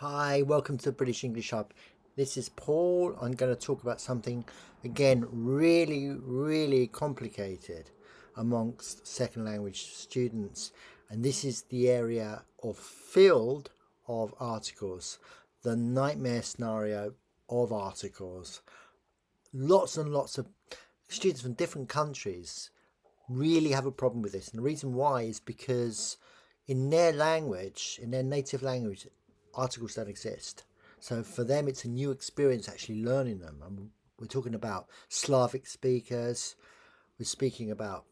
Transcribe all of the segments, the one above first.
Hi, welcome to British English Hub. This is Paul. I'm going to talk about something, again, really complicated amongst second language students. And this is the area of field of articles, the nightmare scenario of articles. Lots and lots of students from different countries really have a problem with this. And the reason why is because in their language, in their native language, articles don't exist. So for them, it's a new experience actually learning them. And we're talking about Slavic speakers. We're speaking about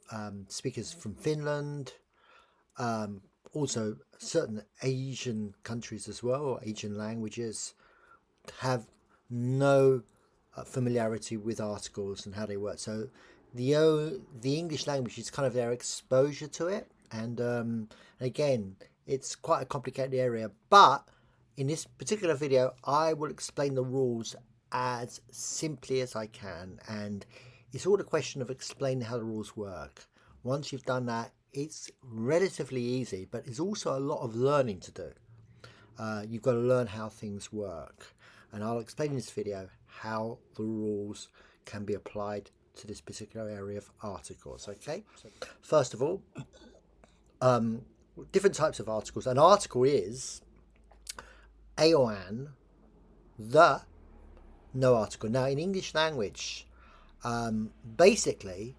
speakers from Finland, also certain Asian countries as well, or Asian languages, have no familiarity with articles and how they work. So the English language is kind of their exposure to it, and again, it's quite a complicated area. But in this particular video, I will explain the rules as simply as I can, and it's all a question of explaining how the rules work. Once you've done that, it's relatively easy, but it's also a lot of learning to do. You've got to learn how things work, and I'll explain in this video how the rules can be applied to this particular area of articles. Okay, so first of all, different types of articles. An article is a or an, the, no article. Now in English language, basically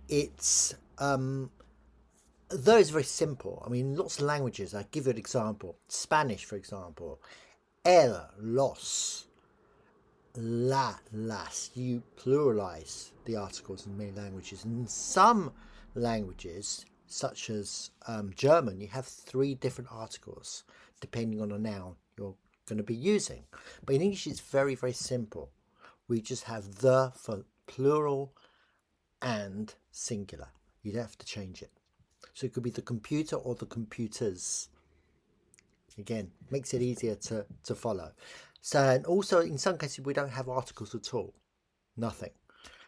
it's though it's very simple. I mean, lots of languages. I'll give you an example. Spanish, for example, el, los, las. You pluralize the articles in many languages. In some languages, such as German, you have 3 different articles depending on the noun you're going to be using. But in English, it's very simple. We just have the for plural and singular. You don't have to change it. So it could be the computer or the computers. Again, makes it easier to follow. So, and also in some cases we don't have articles at all. Nothing.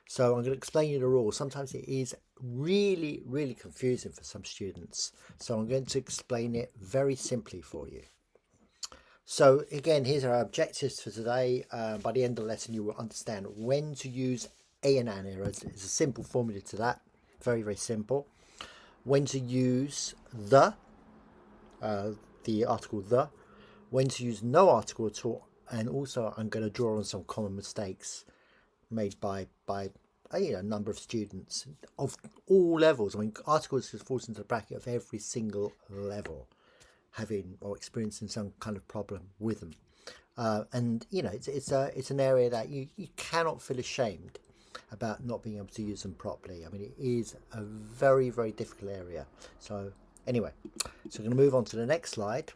So I'm going to explain you the rules. Sometimes it is really confusing for some students. So I'm going to explain it very simply for you. So again, here's our objectives for today. By the end of the lesson, you will understand when to use a and an here. It's a simple formula to that. Very simple. When to use the article the, when to use no article at all, and also I'm going to draw on some common mistakes made by a number of students of all levels. I mean, articles just falls into the bracket of every single level having or experiencing some kind of problem with them, and it's an area that you cannot feel ashamed about not being able to use them properly. I mean, it is a very difficult area. So anyway, so we're going to move on to the next slide.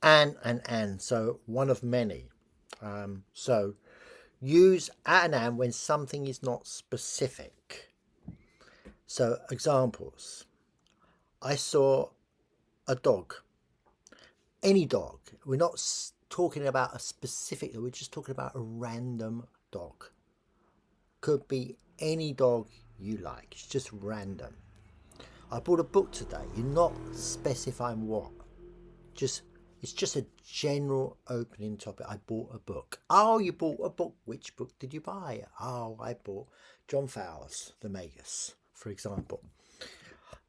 And so one of many. So use an and when something is not specific. So examples: I saw a dog. Any dog. We're not talking about a specific, we're just talking about a random dog. Could be any dog you like. It's just random. I bought a book today. You're not specifying what. It's just a general opening topic. I bought a book. Oh, you bought a book. Which book did you buy? Oh, I bought John Fowler's The Magus, for example.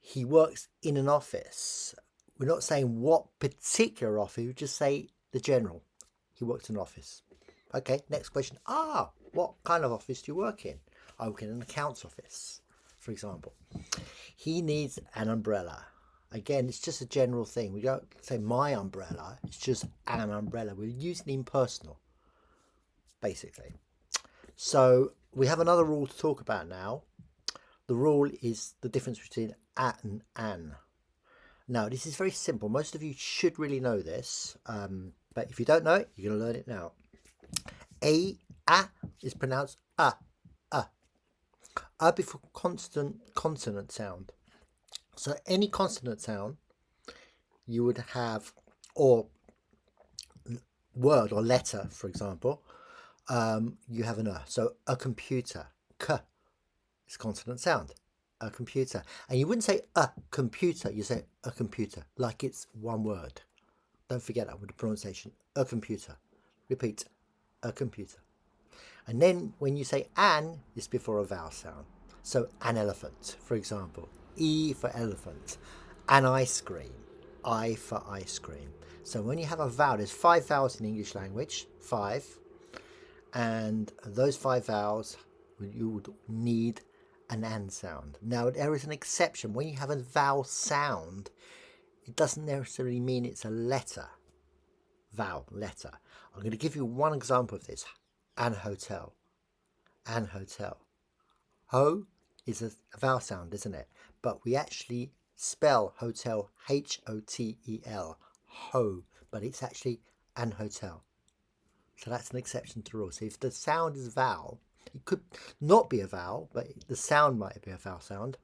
He works in an office. We're not saying what particular office. We just say the general. He works in an office. Okay, next question. What kind of office do you work in? I work in an accounts office, for example. He needs an umbrella. Again, it's just a general thing. We don't say my umbrella. It's just an umbrella. We're using impersonal, basically. So we have another rule to talk about now. The rule is the difference between at and an. Now, this is very simple. Most of you should really know this, but if you don't know it, you're going to learn it now. A is pronounced a. A before consonant sound. So any consonant sound you would have, or word or letter, for example, you have an So a computer, k is consonant sound. A computer. And you wouldn't say a computer, you say a computer, like it's one word. Don't forget that with the pronunciation. A computer. Repeat. A computer. And then when you say an, it's before a vowel sound. So an elephant, for example. E for elephant. An ice cream. I for ice cream. So when you have a vowel, there's 5 vowels in English language. 5. And those 5 vowels, you would need an an sound. Now there is an exception. When you have a vowel sound, it doesn't necessarily mean it's a letter. Vowel, letter. I'm going to give you one example of this. An hotel. An hotel. Ho is a vowel sound, isn't it? But we actually spell hotel Hotel. Ho. But it's actually an hotel. So that's an exception to the rule. So if the sound is vowel, it could not be a vowel, but the sound might be a vowel sound,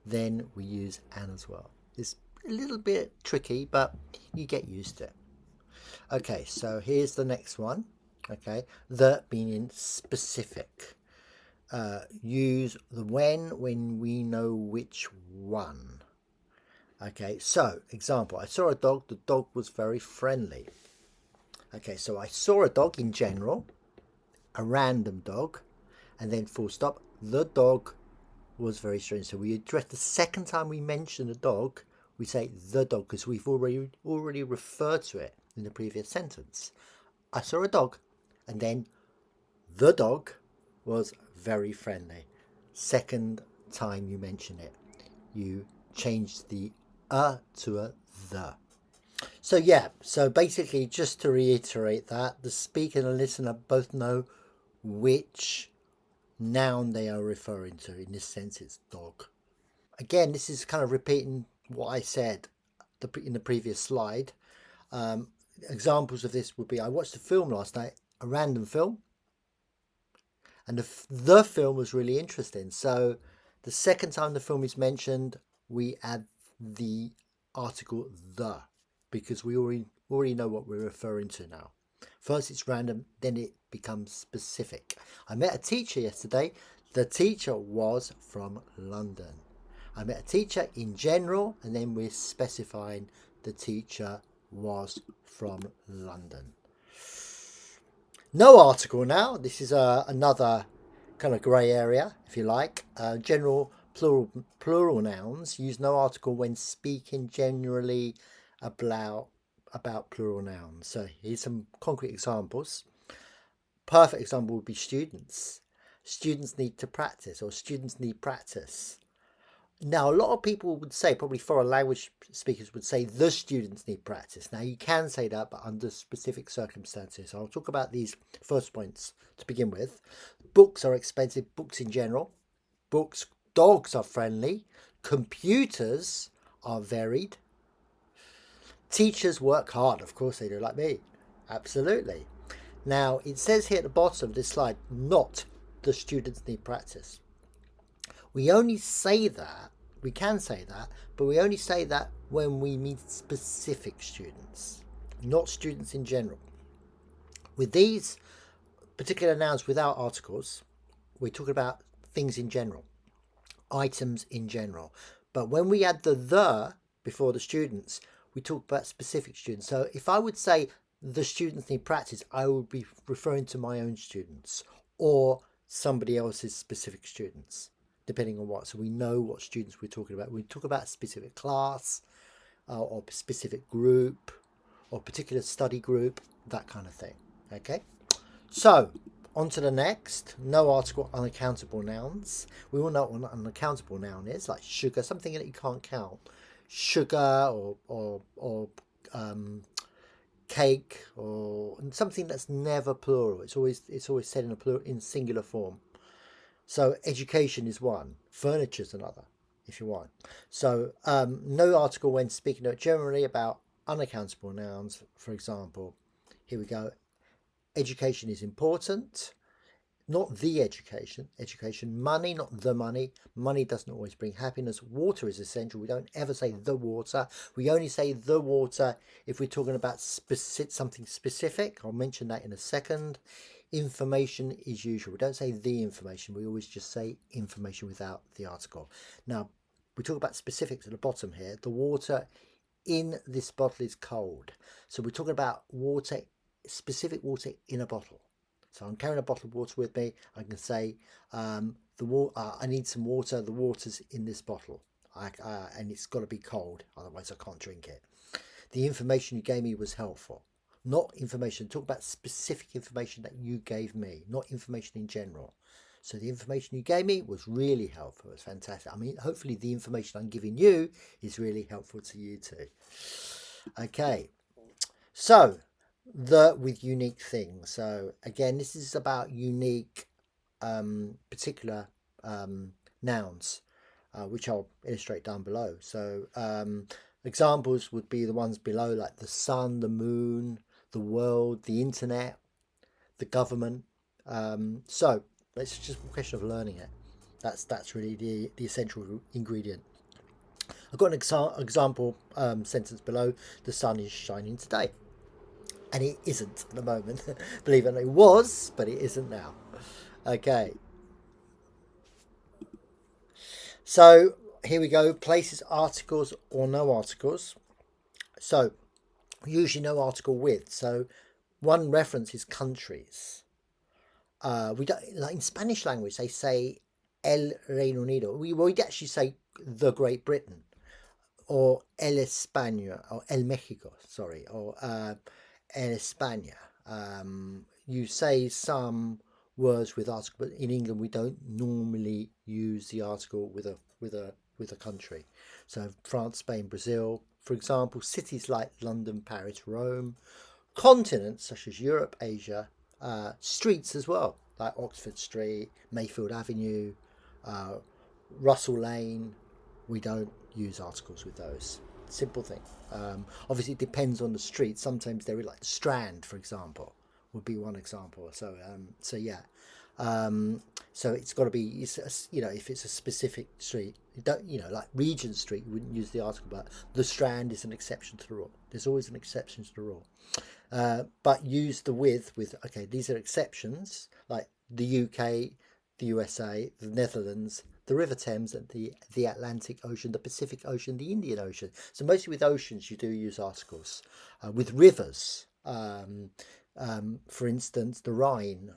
then we use an as well. It's a little bit tricky, but you get used to it. Okay, so here's the next one. Okay, the meaning specific. Use the when we know which one. Okay, so example, I saw a dog, the dog was very friendly. Okay, so I saw a dog in general, a random dog, and then full stop, the dog was very strange. So we address the second time we mention a dog, we say the dog because we've already referred to it in the previous sentence. I saw a dog, and then the dog was very friendly. Second time you mention it, you change the to a the. So yeah, so basically just to reiterate that, the speaker and the listener both know which noun they are referring to. In this sense, it's dog. Again, this is kind of repeating what I said in the previous slide. Examples of this would be, I watched a film last night, a random film, and the film was really interesting. So the second time the film is mentioned, we add the article the, because we already know what we're referring to now. First it's random, then it becomes specific. I met a teacher yesterday. The teacher was from London. I met a teacher in general, and then we're specifying the teacher was from London. No article now. This is another kind of grey area, if you like. General plural nouns use no article when speaking generally about plural nouns. So here's some concrete examples. Perfect example would be students. Students need to practice, or students need practice. Now, a lot of people would say, probably foreign language speakers would say, the students need practice. Now, you can say that, but under specific circumstances. I'll talk about these first points to begin with. Books are expensive, books in general. Books, dogs are friendly. Computers are varied. Teachers work hard. Of course they do, like me. Absolutely. Now, it says here at the bottom of this slide, not the students need practice. We only say that, we can say that, but we only say that when we mean specific students, not students in general. With these particular nouns without articles, we're talking about things in general, items in general. But when we add the before the students, we talk about specific students. So if I would say the students need practice, I would be referring to my own students or somebody else's specific students, depending on what. So we know what students we're talking about. We talk about a specific class or specific group or particular study group, that kind of thing. Okay, so on to the next. No article, uncountable nouns. We all know what an unaccountable noun is, like sugar, something that you can't count. Sugar or cake, or something that's never plural. It's always said in a plural, in singular form. So education is one, furniture is another, if you want. So no article when speaking generally about unaccountable nouns. For example, here we go. Education is important, not the education. Education, money, not the money. Money doesn't always bring happiness. Water is essential. We don't ever say the water. We only say the water if we're talking about something specific. I'll mention that in a second. Information is usual. We don't say the information. We always just say information without the article. Now, we talk about specifics at the bottom here. The water in this bottle is cold. So we're talking about water, specific water in a bottle. So I'm carrying a bottle of water with me. I can say, I need some water. The water's in this bottle. And it's got to be cold, otherwise I can't drink it. The information you gave me was helpful. Not information, talk about specific information that you gave me, not information in general. So the information you gave me was really helpful. It's fantastic. I mean, hopefully the information I'm giving you is really helpful to you too. Okay, so with unique things. So again, this is about unique particular nouns, which I'll illustrate down below. So examples would be the ones below, like the sun, the moon, the world, the internet, the government. So it's just a question of learning it. That's really the essential ingredient. I've got an example sentence below. The sun is shining today. And it isn't at the moment. Believe it or not, it was, but it isn't now. Okay. So here we go. Places, articles, or no articles. So usually no article with. So one reference is countries. We don't, like in Spanish language, they say El Reino Unido. We'd actually say the Great Britain, or El España, or El Mexico, sorry, or El España. You say some words with article, but in England we don't normally use the article with a country. So France, Spain, Brazil, for example, cities like London, Paris, Rome, continents such as Europe, Asia, streets as well, like Oxford Street, Mayfield Avenue, Russell Lane. We don't use articles with those. Simple thing. Obviously, it depends on the street. Sometimes they're like the Strand, for example, would be one example. So yeah. So it's got to be, if it's a specific street, you don't, like Regent Street, you wouldn't use the article, but the Strand is an exception to the rule. There's always an exception to the rule. But use the with, okay, these are exceptions, like the UK, the USA, the Netherlands, the River Thames, and the Atlantic Ocean, the Pacific Ocean, the Indian Ocean. So mostly with oceans, you do use articles. With rivers, for instance, the Rhine,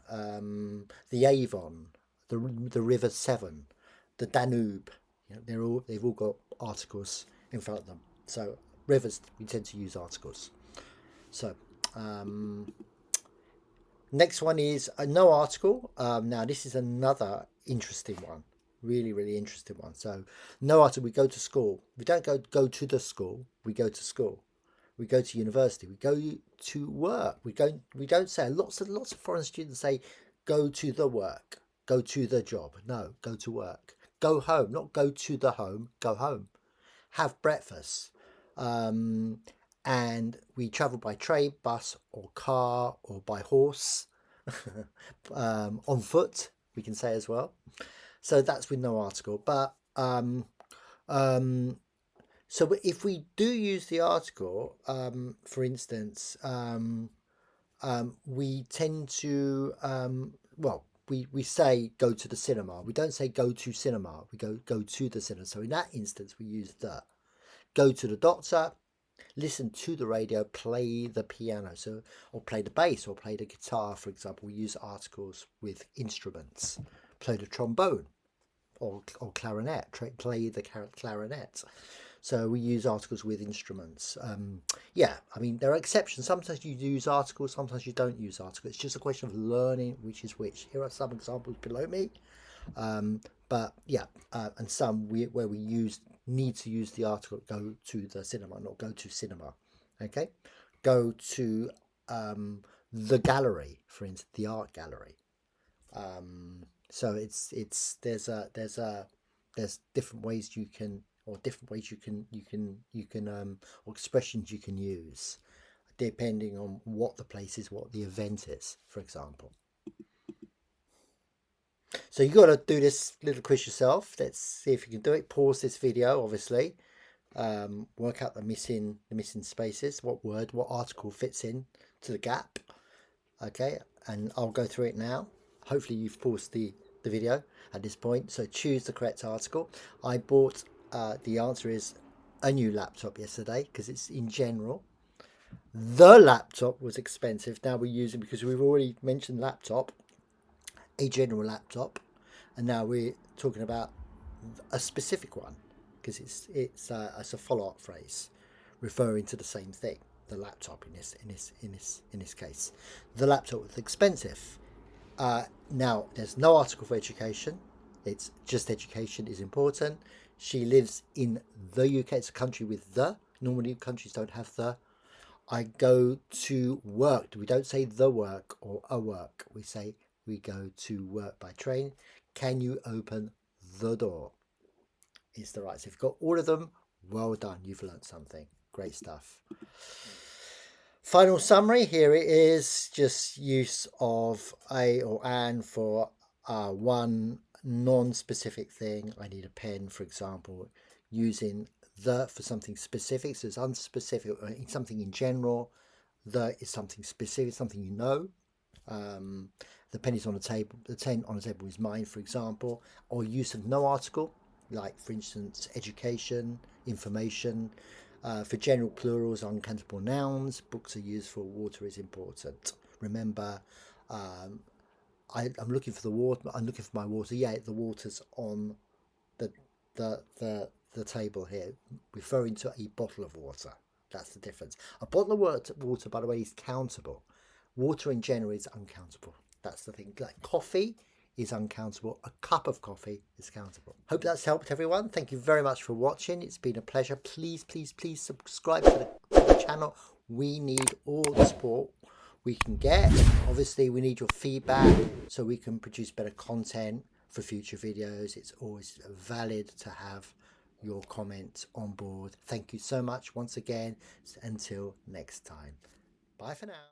the Avon, the River Severn, the Danube. They've all got articles in front of them. So rivers, we tend to use articles. So next one is no article. Now this is another interesting one, really interesting one. So no article. We go to school. We don't go to the school. We go to school. We go to university. We go to work. We don't say, lots of foreign students say go to the work, go to the job. No, go to work. Go home, not go to the home. Go home. Have breakfast. And we travel by train, bus, or car, or by horse, on foot, we can say as well. So that's with no article. But so if we do use the article, for instance, we tend to, we say go to the cinema. We don't say go to cinema. We go to the cinema. So in that instance, we use the. Go to the doctor, listen to the radio, play the piano, or play the bass, or play the guitar, for example. We use articles with instruments. Play the trombone, or clarinet, play the clarinet. So we use articles with instruments. Yeah, I mean, there are exceptions. Sometimes you use articles, sometimes you don't use articles. It's just a question of learning which is which. Here are some examples below me. But yeah, and some where we need to use the article, go to the cinema, not go to cinema. Okay, go to the gallery, for instance, the art gallery. So there's different ways you can, or expressions you can use, depending on what the place is, what the event is, for example. So you got to do this little quiz yourself. Let's see if you can do it. Pause this video, obviously. Work out the missing spaces. What word, what article fits in to the gap. Okay, and I'll go through it now. Hopefully you've paused the video at this point. So choose the correct article. I bought. The answer is a new laptop yesterday because it's in general. The laptop was expensive. Now we're using, because we've already mentioned laptop, a general laptop, and now we're talking about a specific one because it's a follow-up phrase referring to the same thing. The laptop in this case, the laptop was expensive. Now there's no article for education. It's just education is important. She lives in the UK. It's a country with the. Normally countries don't have the. I go to work. We don't say the work or a work. We say we go to work by train. Can you open the door? Is the right. So if you've got all of them, well done. You've learnt something. Great stuff. Final summary, here it is, just use of a or an for one non-specific thing. I need a pen, for example, using the for something specific. So it's unspecific, something in general. The is something specific, something you know. The pen is on the table. The pen on the table is mine, for example. Or use of no article, like for instance, education, information. For general plurals, uncountable nouns, books are used for water is important. Remember, I'm looking for the water. I'm looking for my water. Yeah, the water's on the the table here, referring to a bottle of water. That's the difference. A bottle of water, by the way, is countable. Water in general is uncountable. That's the thing. Like coffee is uncountable. A cup of coffee is countable. Hope that's helped everyone. Thank you very much for watching. It's been a pleasure. Please, please, please subscribe to the channel. We need all the support we can get. Obviously, we need your feedback so we can produce better content for future videos. It's always valid to have your comments on board. Thank you so much once again. Until next time. Bye for now.